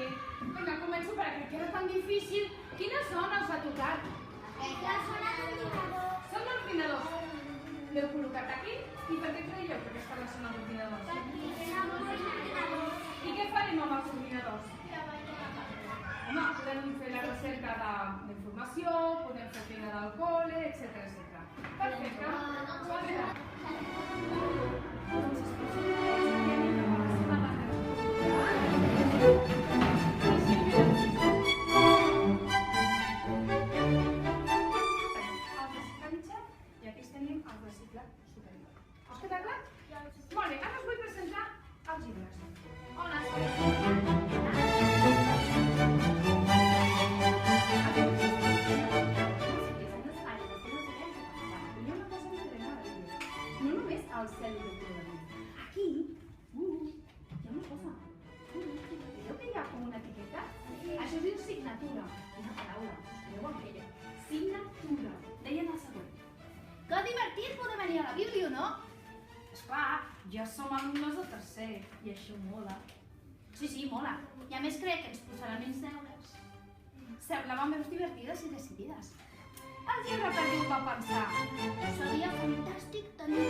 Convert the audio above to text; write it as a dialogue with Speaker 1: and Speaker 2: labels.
Speaker 1: perquè... Vinga, començo per aquí, que era tan difícil. Quina zona us ha tocat?
Speaker 2: La zona d'ordinador.
Speaker 1: Són d'ordinadors. L'heu col·locat aquí? I per què creieu que aquesta és la zona d'ordinadors?
Speaker 2: Perquè tenen molts ordinadors.
Speaker 1: I què farem amb els ordinadors?
Speaker 2: Treballar.
Speaker 1: Home, podem fer la recerca d'informació, podem fer feina del col·le, etc. Perfecte. I aquí tenim el recicle superior. Us queda clar? Molt bé, ara us vull presentar els llibres. Hola, no només el cel de programa. Aquí, hi ha una cosa. Veieu que hi ha com una etiqueta? Això es diu signatura. Quina paraula, us quedeu amb ella. Signatura. Deien el següent.
Speaker 2: Que divertit poder venir a la Bíblia, no?
Speaker 1: Esclar, ja som alumnes de tercer i això mola.
Speaker 2: Sí, mola. I a més crec que ens posaran els deures.
Speaker 1: Semblaven veus divertides i decidides. El llibre per dir va pensar.
Speaker 2: Seria fantàstic tenir